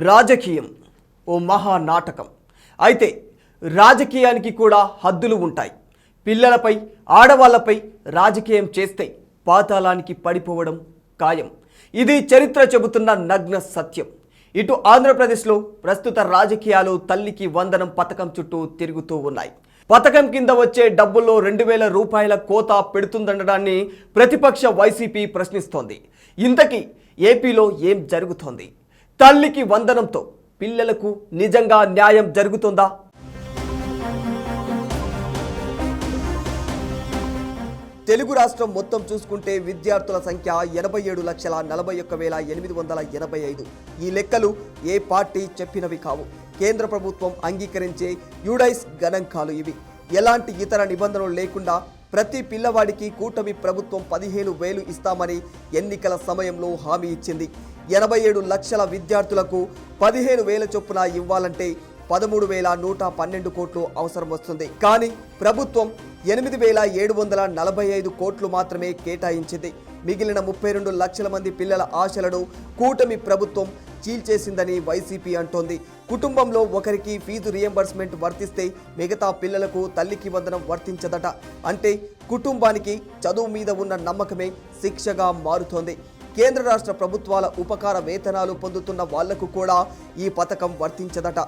రాజకీయం ఓ మహా నాటకం. అయితే రాజకీయానికి కూడా హద్దులు ఉంటాయి. పిల్లలపై ఆడవాళ్లపై రాజకీయం చేస్తే పాతాళానికి పడిపోవడం ఖాయం. ఇది చరిత్ర చెబుతున్న నగ్న సత్యం. ఇటు ఆంధ్రప్రదేశ్లో ప్రస్తుత రాజకీయాలు తల్లికి వందనం పథకం చుట్టూ తిరుగుతూ ఉన్నాయి. పథకం కింద వచ్చే డబ్బుల్లో 2,000 రూపాయల కోత పెడుతుందనడాన్ని ప్రతిపక్ష వైసీపీ ప్రశ్నిస్తోంది. ఇంతకీ ఏపీలో ఏం జరుగుతోంది? తల్లికి వందనంతో పిల్లలకు నిజంగా న్యాయం జరుగుతుందా? తెలుగు రాష్ట్రం మొత్తం చూసుకుంటే విద్యార్థుల సంఖ్య 87,41,885. ఈ లెక్కలు ఏ పార్టీ చెప్పినవి కావు. కేంద్ర ప్రభుత్వం అంగీకరించే యుడైస్ గణాంకాలు ఇవి. ఎలాంటి ఇతర నిబంధనలు లేకుండా ప్రతి పిల్లవాడికి కూటమి ప్రభుత్వం 15,000 ఇస్తామని ఎన్నికల సమయంలో హామీ ఇచ్చింది. 87 లక్షల విద్యార్థులకు 15,000 చొప్పున ఇవ్వాలంటే 13,112 కోట్లు అవసరం వస్తుంది. కానీ ప్రభుత్వం 8,745 కోట్లు మాత్రమే కేటాయించింది. మిగిలిన 32 లక్షల మంది పిల్లల ఆశలను కూటమి ప్రభుత్వం చీల్చేసిందని వైసీపీ అంటోంది. కుటుంబంలో ఒకరికి ఫీజు రియంబర్స్మెంట్ వర్తిస్తే మిగతా పిల్లలకు తల్లికి వందనం వర్తించదట. అంటే కుటుంబానికి చదువు మీద ఉన్న నమ్మకమే శిక్షగా మారుతోంది. కేంద్ర రాష్ట్ర ప్రభుత్వాల ఉపకార వేతనాలు పొందుతున్న వాళ్లకు కూడా ఈ పథకం వర్తించదట.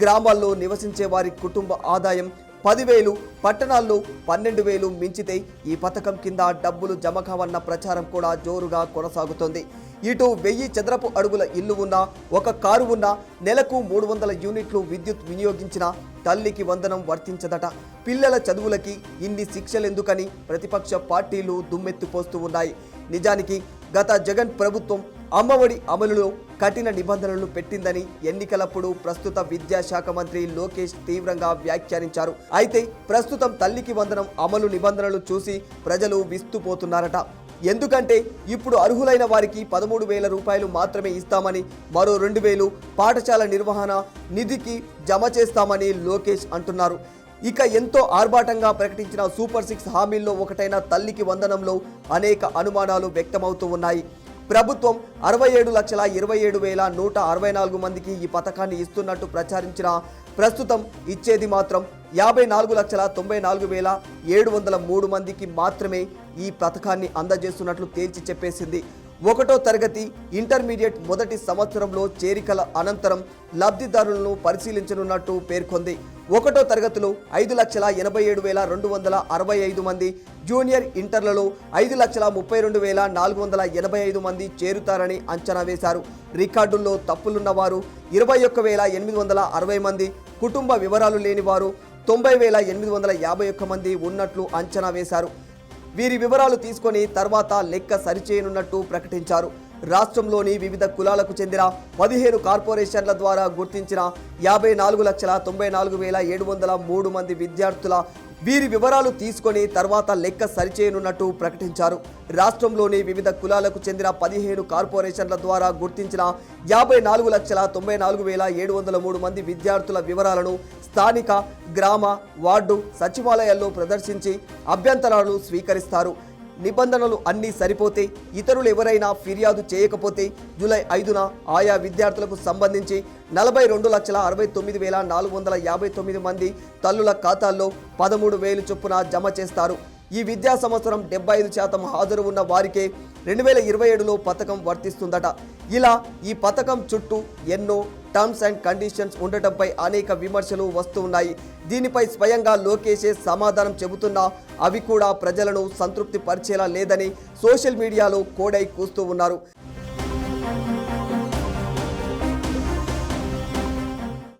గ్రామాల్లో నివసించే వారి కుటుంబ ఆదాయం 10,000, పట్టణాల్లో 12,000 మించితే ఈ పథకం కింద డబ్బులు జమ కావన్న ప్రచారం కూడా జోరుగా కొనసాగుతోంది. ఇటు 1000 చదరపు అడుగుల ఇల్లు ఉన్నా, ఒక కారు ఉన్నా, నెలకు 300 యూనిట్లు విద్యుత్ వినియోగించిన తల్లికి వందనం వర్తించదట. పిల్లల చదువులకి ఇన్ని శిక్షలెందుకని ప్రతిపక్ష పార్టీలు దుమ్మెత్తిపోస్తూ ఉన్నాయి. నిజానికి గత జగన్ ప్రభుత్వం అమ్మఒడి అమలులో కఠిన నిబంధనలు పెట్టిందని ఎన్నికలప్పుడు ప్రస్తుత విద్యాశాఖ మంత్రి లోకేష్ తీవ్రంగా వ్యాఖ్యానించారు. అయితే ప్రస్తుతం తల్లికి వందనం అమలు నిబంధనలు చూసి ప్రజలు విస్తుపోతున్నారట. ఎందుకంటే ఇప్పుడు అర్హులైన వారికి 13,000 రూపాయలు మాత్రమే ఇస్తామని, మరో 2,000 పాఠశాల నిర్వహణ నిధికి జమ చేస్తామని లోకేష్ అంటున్నారు. ఇక ఎంతో ఆర్భాటంగా ప్రకటించిన సూపర్ 6 హామీల్లో ఒకటైన తల్లికి వందనంలో అనేక అనుమానాలు వ్యక్తమవుతూ ఉన్నాయి. ప్రభుత్వం 67,27,164 మందికి ఈ పథకాన్ని ఇస్తున్నట్టు ప్రచారించిన ప్రస్తుతం ఇచ్చేది మాత్రం 54,94,703 మందికి మాత్రమే ఈ పథకాన్ని అందజేస్తున్నట్లు తేల్చి చెప్పేసింది. 1వ తరగతి ఇంటర్మీడియట్ మొదటి సంవత్సరంలో చేరికల అనంతరం లబ్ధిదారులను పరిశీలించనున్నట్టు పేర్కొంది. 1వ తరగతిలో 5,87,265 మంది, జూనియర్ ఇంటర్లలో 5,32,485 మంది చేరుతారని అంచనా వేశారు. రికార్డుల్లో తప్పులున్న వారు 21,860 మంది, కుటుంబ వివరాలు లేని వారు 90,851 మంది ఉన్నట్లు అంచనా వేశారు. వీరి వివరాలు తీసుకొని తర్వాత లెక్క సరిచేయనున్నట్టు ప్రకటించారు. రాష్ట్రంలోని వివిధ కులాలకు చెందిన 15 కార్పొరేషన్ల ద్వారా గుర్తించిన 54,94,703 మంది విద్యార్థుల వీరి వివరాలు తీసుకొని తర్వాత లెక్క సరిచేయనున్నట్టు ప్రకటించారు. రాష్ట్రంలోని వివిధ కులాలకు చెందిన 15 కార్పొరేషన్ల ద్వారా గుర్తించిన 54,94,703 మంది విద్యార్థుల వివరాలను స్థానిక గ్రామ వార్డు సచివాలయాల్లో ప్రదర్శించి అభ్యంతరాలు స్వీకరిస్తారు. నిబంధనలు అన్నీ సరిపోతే, ఇతరులు ఎవరైనా ఫిర్యాదు చేయకపోతే జూలై 5న ఆయా విద్యార్థులకు సంబంధించి 42,69,459 మంది తల్లుల ఖాతాల్లో 13,000 చొప్పున జమ చేస్తారు. ఈ విద్యా సంవత్సరం 75% హాజరు ఉన్న వారికే 2027లో పథకం వర్తిస్తుందట. ఇలా ఈ పథకం చుట్టూ ఎన్నో టర్మ్స్ అండ్ కండిషన్స్ ఉండటంపై అనేక విమర్శలు వస్తూ ఉన్నాయి. దీనిపై స్వయంగా లోకేషే సమాధానం చెబుతున్నా అవి కూడా ప్రజలను సంతృప్తి పరిచేలా లేదని సోషల్ మీడియాలో కోడై కూస్తూ ఉన్నారు.